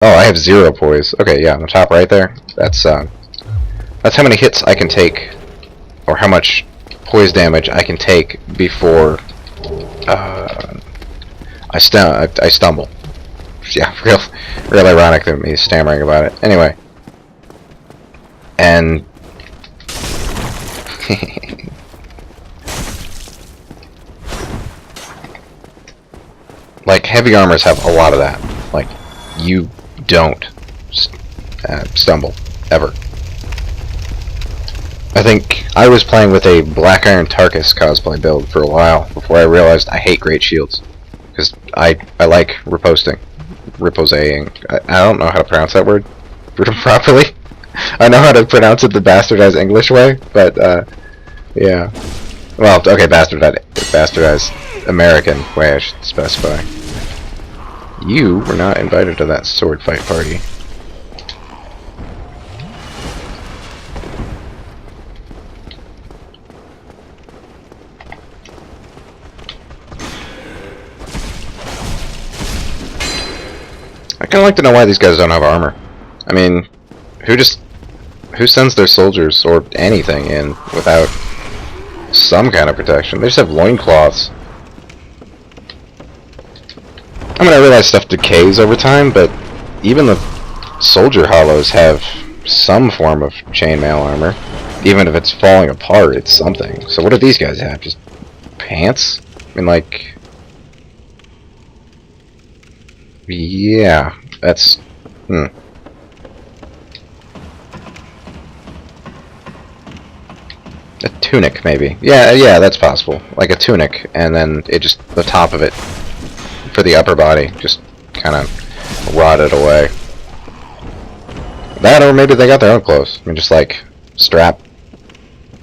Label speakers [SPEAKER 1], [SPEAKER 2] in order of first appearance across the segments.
[SPEAKER 1] Oh, I have 0 poise. Okay, yeah, on the top right there. That's how many hits I can take, or how much poise damage I can take before I stumble. Yeah, real ironic that me stammering about it. Anyway, and like heavy armors have a lot of that. Like you don't stumble ever. I think I was playing with a Black Iron Tarkus cosplay build for a while before I realized I hate great shields because I like riposting. I don't know how to pronounce that word properly. I know how to pronounce it the bastardized English way, but yeah. Well, okay, bastardized American way, I should specify. You were not invited to that sword fight party. I kind of like to know why these guys don't have armor. I mean, who sends their soldiers or anything in without some kind of protection? They just have loincloths. I mean, I realize stuff decays over time, but even the soldier hollows have some form of chainmail armor. Even if it's falling apart, it's something. So what do these guys have? Just pants? I mean, like... Yeah, that's... A tunic, maybe. Yeah, that's possible. Like a tunic, and then it just... the top of it, for the upper body, just kind of rotted away. That, or maybe they got their own clothes. I mean, just like, strap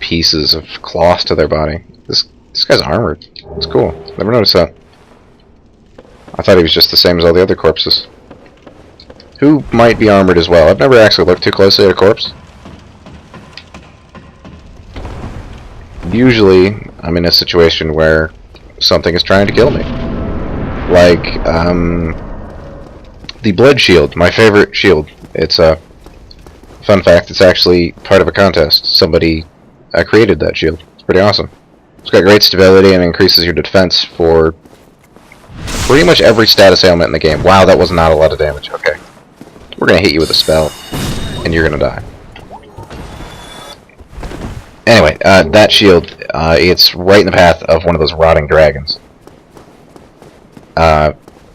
[SPEAKER 1] pieces of cloth to their body. This guy's armored. It's cool. Never noticed that. I thought he was just the same as all the other corpses. Who might be armored as well? I've never actually looked too closely at a corpse. Usually, I'm in a situation where something is trying to kill me. Like, the blood shield, my favorite shield. It's a fun fact, it's actually part of a contest. Somebody created that shield. It's pretty awesome. It's got great stability and increases your defense for pretty much every status ailment in the game. Wow, that was not a lot of damage. Okay. We're gonna hit you with a spell, and you're gonna die. Anyway, that shield, it's right in the path of one of those rotting dragons.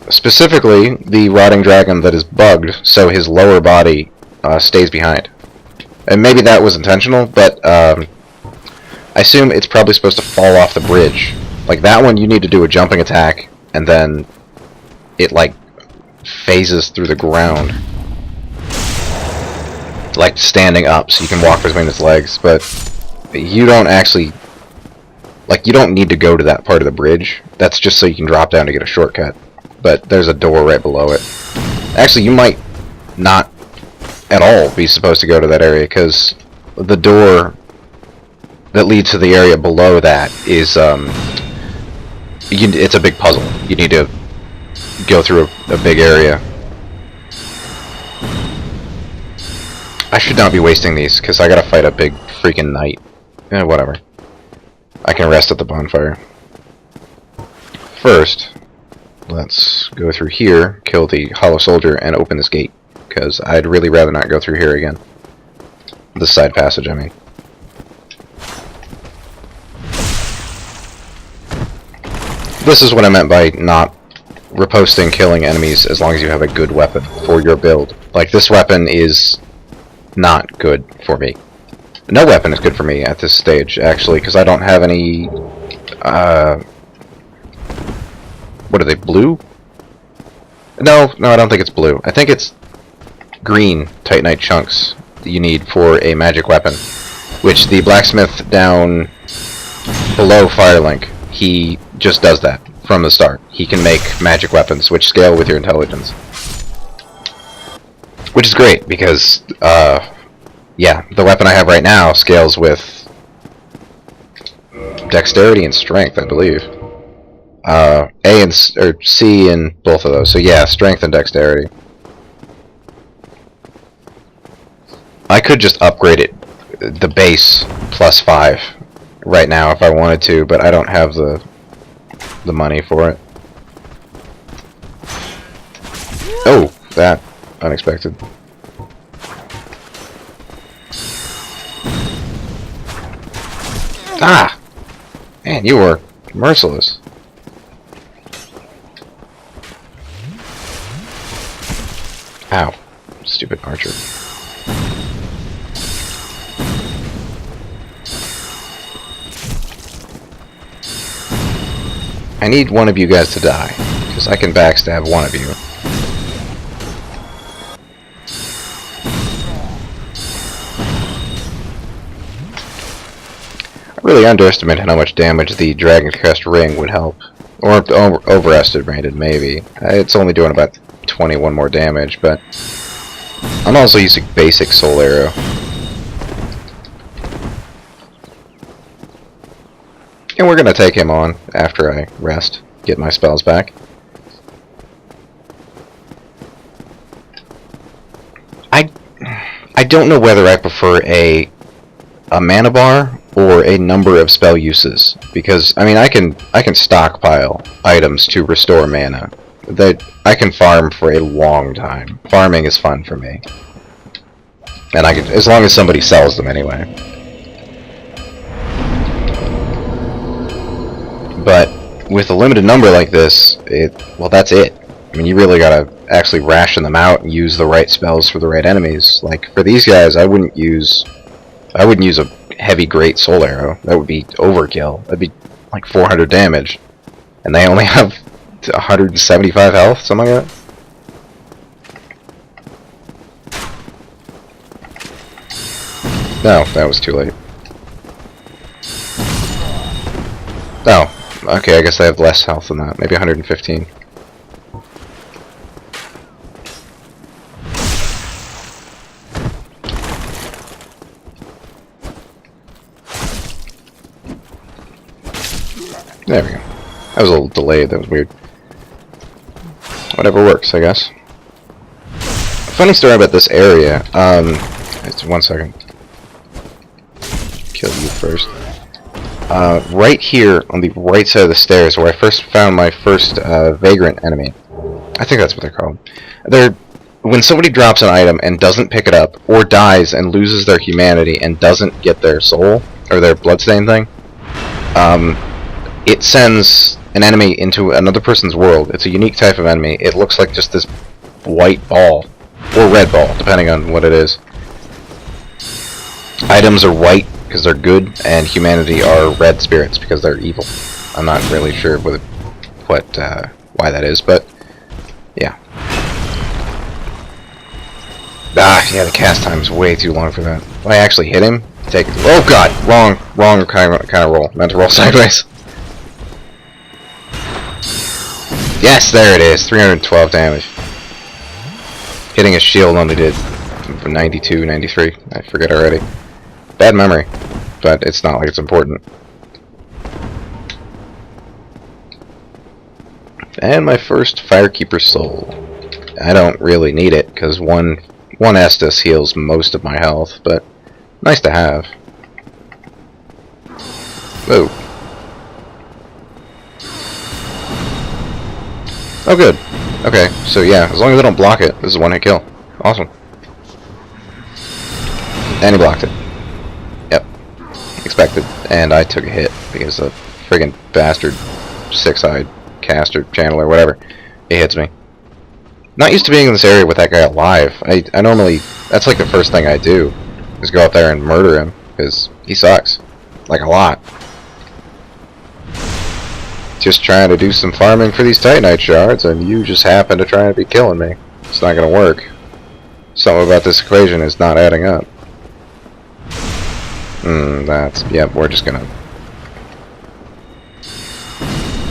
[SPEAKER 1] Specifically, the rotting dragon that is bugged, so his lower body stays behind. And maybe that was intentional, but I assume it's probably supposed to fall off the bridge. Like that one, you need to do a jumping attack, and then it like phases through the ground, like standing up, so you can walk between its legs. But you don't actually, like, you don't need to go to that part of the bridge. That's just so you can drop down to get a shortcut. But there's a door right below it. Actually, you might not at all be supposed to go to that area, because the door that leads to the area below that is it's a big puzzle. You need to go through a big area. I should not be wasting these, because I gotta fight a big freaking knight. Whatever. I can rest at the bonfire. First, let's go through here, kill the hollow soldier, and open this gate, because I'd really rather not go through here again. This side passage, I mean. This is what I meant by not riposting killing enemies as long as you have a good weapon for your build. Like, this weapon is not good for me. No weapon is good for me at this stage, actually, because I don't have any... what are they, blue? No, I don't think it's blue. I think it's green Titanite chunks that you need for a magic weapon, which the blacksmith down below Firelink, he just does that from the start. He can make magic weapons which scale with your intelligence. Which is great, because, yeah, the weapon I have right now scales with dexterity and strength, I believe. A and or C in both of those. So yeah, strength and dexterity. I could just upgrade it, the base +5 right now if I wanted to, but I don't have the money for it. Oh, that unexpected. Ah! Man, you were merciless. Ow. Stupid archer. I need one of you guys to die, because I can backstab one of you. I really underestimated how much damage the Dragon Crest ring would help. Or overestimated, maybe. It's only doing about 21 more damage, but I'm also using basic soul arrow. And we're gonna take him on after I rest, get my spells back. I don't know whether I prefer a mana bar or a number of spell uses, because I mean I can stockpile items to restore mana. That I can farm for a long time. Farming is fun for me, and I can, as long as somebody sells them anyway. But with a limited number like this, well, that's it. I mean, you really gotta actually ration them out and use the right spells for the right enemies. Like for these guys, I wouldn't use a heavy great soul arrow. That would be overkill. That'd be like 400 damage, and they only have 175 health, something like that. No, that was too late. Oh, okay, I guess I have less health than that. Maybe 115. There we go. That was a little delayed, that was weird. Whatever works, I guess. Funny story about this area. It's 1 second. Kill you first. Right here on the right side of the stairs, where I first found my first vagrant enemy. I think that's what they're called. When somebody drops an item and doesn't pick it up, or dies and loses their humanity and doesn't get their soul, or their bloodstain thing, it sends an enemy into another person's world. It's a unique type of enemy. It looks like just this white ball, or red ball, depending on what it is. Items are white because they're good, and humanity are red spirits because they're evil. I'm not really sure why that is, but yeah. Yeah, the cast time is way too long for that. If I actually hit him, take it. Oh god, wrong kind of roll. Meant to roll sideways. Yes, there it is. 312 damage. Hitting his shield only did 92, 93. I forget already. Bad memory, but it's not like it's important. And my first Firekeeper soul. I don't really need it because one Estus heals most of my health, but nice to have. Oh. Oh good. Okay, so yeah, as long as I don't block it, this is a one-hit kill. Awesome. And he blocked it. Yep. Expected. And I took a hit because the friggin' bastard six-eyed caster, channeler, whatever, he hits me. Not used to being in this area with that guy alive. I normally, that's like the first thing I do, is go out there and murder him, because he sucks. Like a lot. Just trying to do some farming for these Titanite shards, and you just happen to try and be killing me. It's not gonna work. Something about this equation is not adding up. Yep, we're just gonna...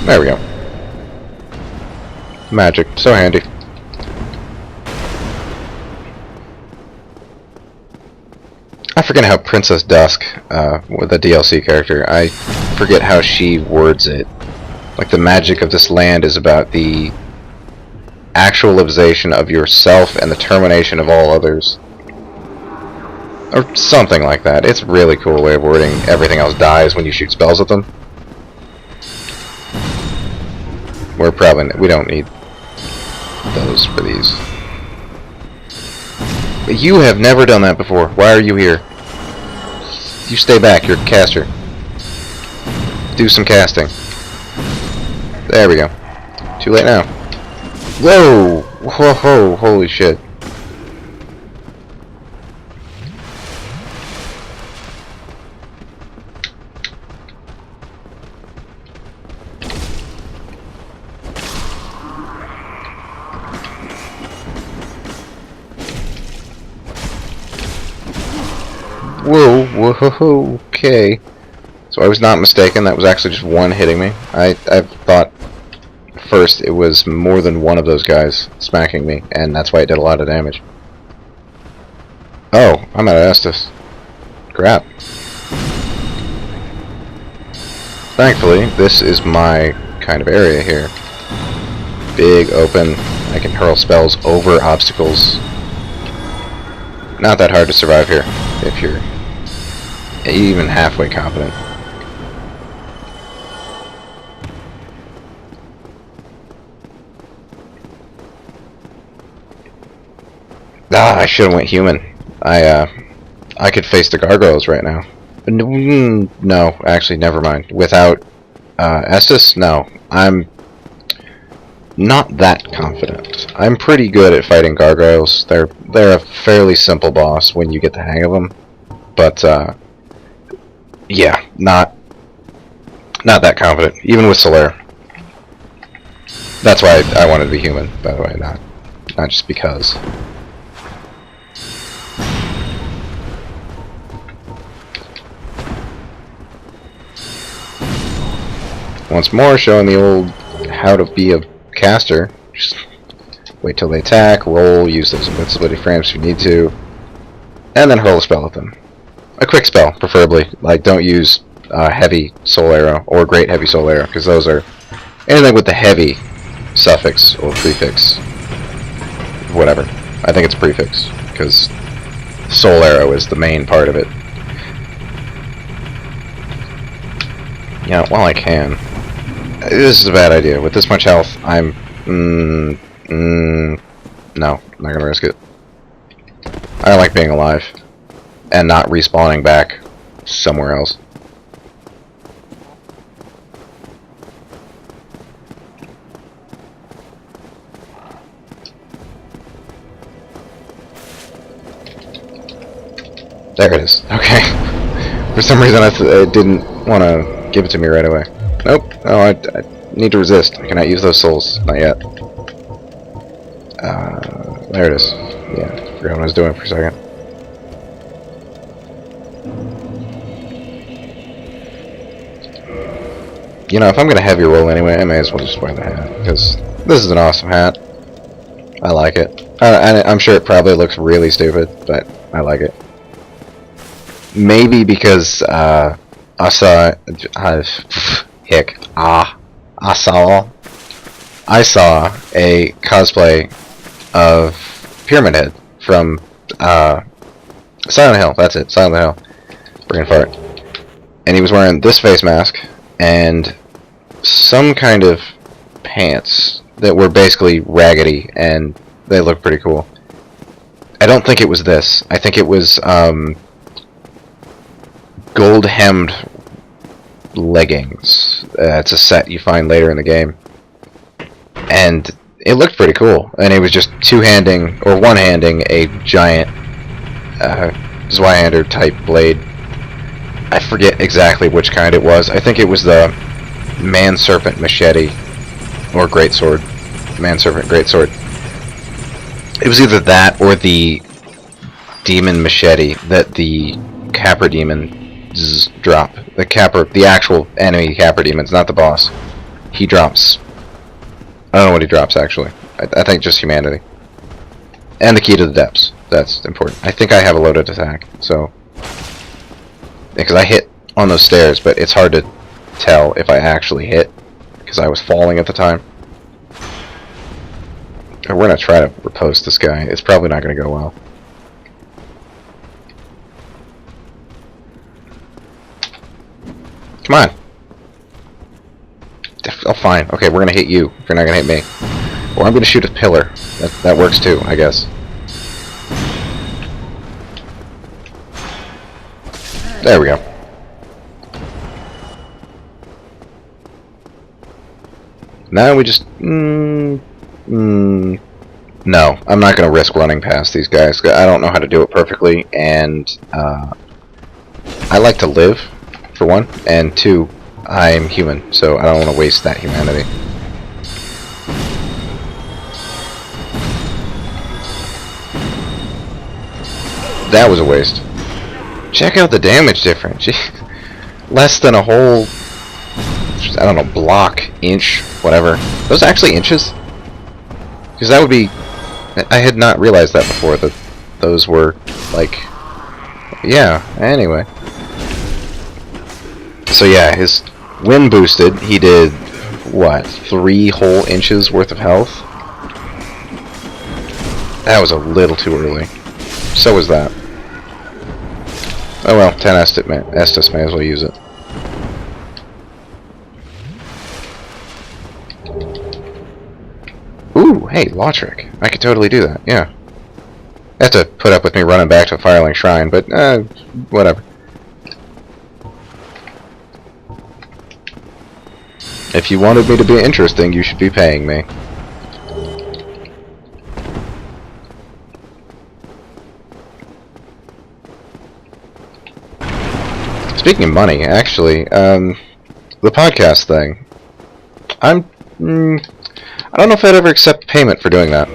[SPEAKER 1] There we go. Magic, so handy. I forget how Princess Dusk, with a DLC character, I forget how she words it. Like, the magic of this land is about the actualization of yourself and the termination of all others. Or something like that. It's a really cool way of wording everything else dies when you shoot spells at them. We don't need those for these. But you have never done that before. Why are you here? You stay back, you're a caster. Do some casting. There we go. Too late now. Whoa! Whoa! Holy shit. Whoa, okay. So I was not mistaken, that was actually just one hitting me. I thought first it was more than one of those guys smacking me, and that's why it did a lot of damage. Oh, I'm out of Estus. Crap. Thankfully, this is my kind of area here. Big, open, I can hurl spells over obstacles. Not that hard to survive here, if you're even halfway competent. I should have went human. I could face the gargoyles right now. No, actually, never mind. Without Estus, no. I'm not that confident. I'm pretty good at fighting gargoyles. They're a fairly simple boss when you get the hang of them. But yeah, not that confident. Even with Solaire. That's why I wanted to be human, by the way, not just because. Once more, showing the old how to be a caster. Just wait till they attack, roll, use those invincibility frames if you need to, and then hurl a spell at them. A quick spell, preferably. Like, don't use heavy soul arrow or great heavy soul arrow, because those are anything with the heavy suffix or prefix. Whatever. I think it's prefix, because soul arrow is the main part of it. Yeah, while I can. This is a bad idea. With this much health, I'm... no, not gonna risk it. I like being alive. And not respawning back somewhere else. There it is. Okay. For some reason I didn't want to give it to me right away. Nope. Oh, I need to resist. I cannot use those souls. Not yet. There it is. Yeah, forgot what I was doing for a second. You know, if I'm going to heavy roll anyway, I may as well just wear the hat. Because this is an awesome hat. I like it. I'm sure it probably looks really stupid, but I like it. Maybe because I saw a cosplay of Pyramid Head from Silent Hill. That's it, Silent Hill. Brain fart. And he was wearing this face mask and some kind of pants that were basically raggedy, and they looked pretty cool. I don't think it was this. I think it was gold hemmed leggings. It's a set you find later in the game, and it looked pretty cool. And it was just two-handing or one-handing a giant Zweihander type blade. I forget exactly which kind it was. I think it was the Man Serpent Machete or Greatsword. Man Serpent Greatsword. It was either that or the Demon Machete that the Capra Demons drop. The actual enemy Capra Demons, not the boss. He drops. I don't know what he drops actually. I think just humanity. And the key to the depths. That's important. I think I have a loaded attack, so. Because I hit on those stairs, but it's hard to tell if I actually hit, because I was falling at the time. We're going to try to riposte this guy. It's probably not going to go well. Come on. Oh, fine. Okay, we're gonna hit you. If you're not gonna hit me. Or I'm gonna shoot a pillar. That works too, I guess. There we go. Now we just... no, I'm not gonna risk running past these guys. I don't know how to do it perfectly, and I like to live, for one, and two, I'm human, so I don't want to waste that humanity. That was a waste. Check out the damage difference. Less than a whole, I don't know, block, inch, whatever. Those actually inches? Because that would be... I had not realized that before, that those were, like... Yeah, anyway. So yeah, his wind boosted, he did, what, 3 whole inches worth of health? That was a little too early. So was that. Oh well, 10 Estus may as well use it. Ooh, hey, law trick. I could totally do that, yeah. You have to put up with me running back to a Firelink Shrine, but, whatever. If you wanted me to be interesting, you should be paying me. Speaking of money, actually, the podcast thing, I don't know if I'd ever accept payment for doing that.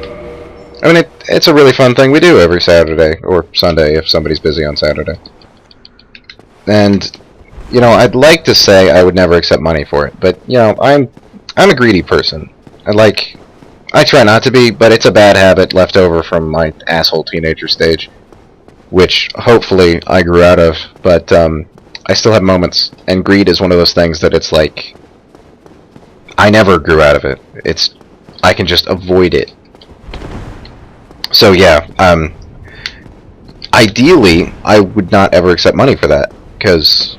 [SPEAKER 1] I mean, it's a really fun thing we do every Saturday, or Sunday if somebody's busy on Saturday. And, you know, I'd like to say I would never accept money for it, but, you know, I'm a greedy person. I try not to be, but it's a bad habit left over from my asshole teenager stage, which hopefully I grew out of, but, I still have moments, and greed is one of those things that it's like, I never grew out of it. I can just avoid it. So yeah, ideally, I would not ever accept money for that, because,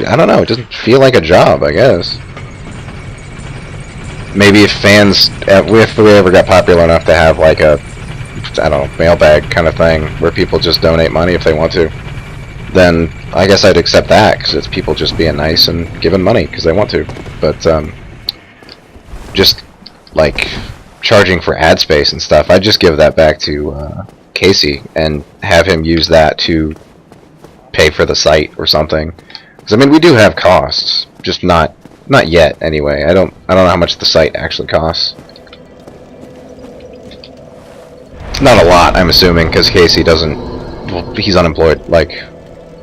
[SPEAKER 1] I don't know, it doesn't feel like a job, I guess. Maybe if fans, if we ever got popular enough to have like a, I don't know, mailbag kind of thing, where people just donate money if they want to, then I guess I'd accept that, because it's people just being nice and giving money because they want to. But just like charging for ad space and stuff, I'd just give that back to Casey and have him use that to pay for the site or something. Because I mean, we do have costs, just not yet anyway. I don't know how much the site actually costs. Not a lot, I'm assuming, because Casey doesn't. Well, he's unemployed, like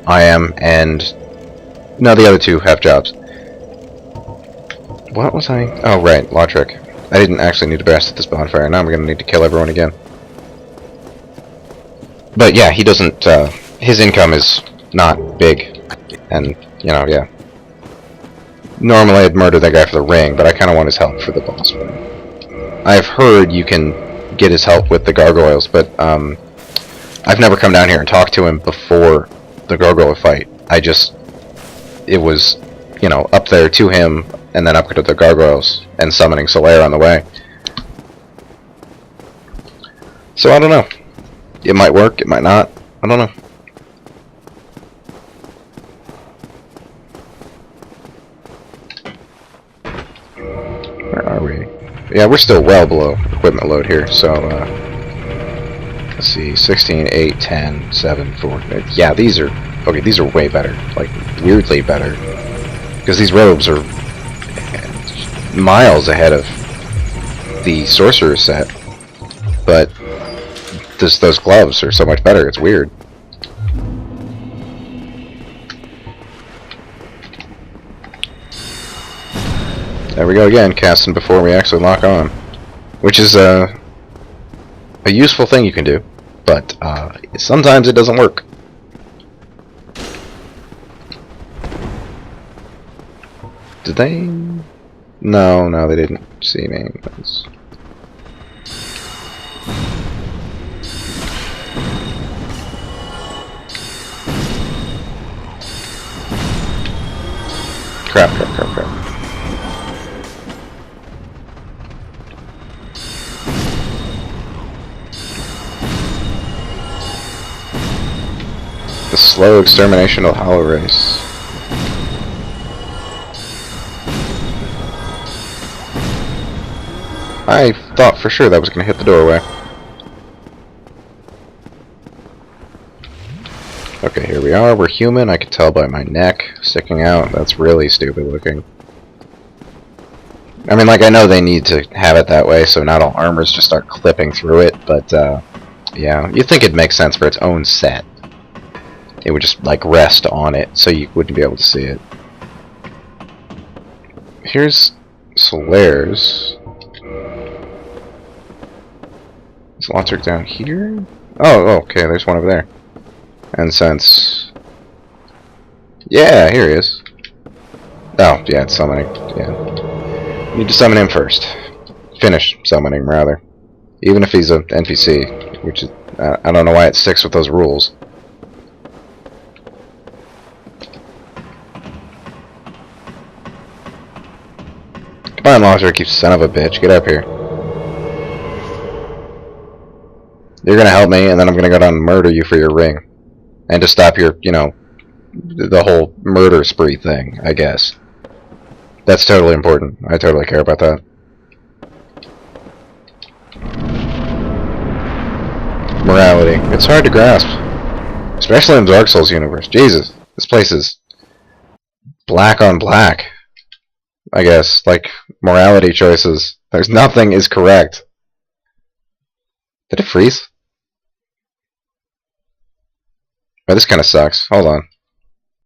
[SPEAKER 1] I am, and no, the other two have jobs. What was I? Oh, right, law trick. I didn't actually need to burst at this bonfire. Now I'm gonna need to kill everyone again. But yeah, he doesn't. His income is not big, and you know, yeah. Normally I'd murder that guy for the ring, but I kind of want his help for the boss fight. I've heard you can get his help with the gargoyles, but I've never come down here and talked to him before the gargoyle fight. It was, you know, up there to him, and then up to the gargoyles, and summoning Solaire on the way. So I don't know. It might work, it might not. I don't know. Where are we? Yeah, we're still well below equipment load here, so, let's see, 16, 8, 10, 7, 4, yeah, these are, okay, these are way better, like, weirdly better, because these robes are miles ahead of the sorcerer set, but those gloves are so much better, it's weird. There we go again, casting before we actually lock on. Which is a useful thing you can do, but sometimes it doesn't work. Did they? No, they didn't see me. Crap, crap, crap, crap. The slow extermination of the hollow race. I thought for sure that was going to hit the doorway. Okay, here we are. We're human. I can tell by my neck sticking out. That's really stupid looking. I mean, like, I know they need to have it that way so not all armors just start clipping through it, but, yeah. You'd think it'd make sense for its own set. It would just, like, rest on it so you wouldn't be able to see it. Here's Solaires. Is Lotric down here? Oh, okay, there's one over there. And since... Yeah, here he is. Oh, yeah, it's summoning. Yeah. Need to summon him first. Finish summoning, rather. Even if he's an NPC, which is... I don't know why it sticks with those rules. Come on, Lotric, you son of a bitch. Get up here. You're gonna help me, and then I'm gonna go down and murder you for your ring. And to stop your, you know, the whole murder spree thing, I guess. That's totally important. I totally care about that. Morality. It's hard to grasp. Especially in Dark Souls universe. Jesus. This place is black on black. I guess. Like, morality choices. There's nothing is correct. Did it freeze? Oh, this kind of sucks. Hold on.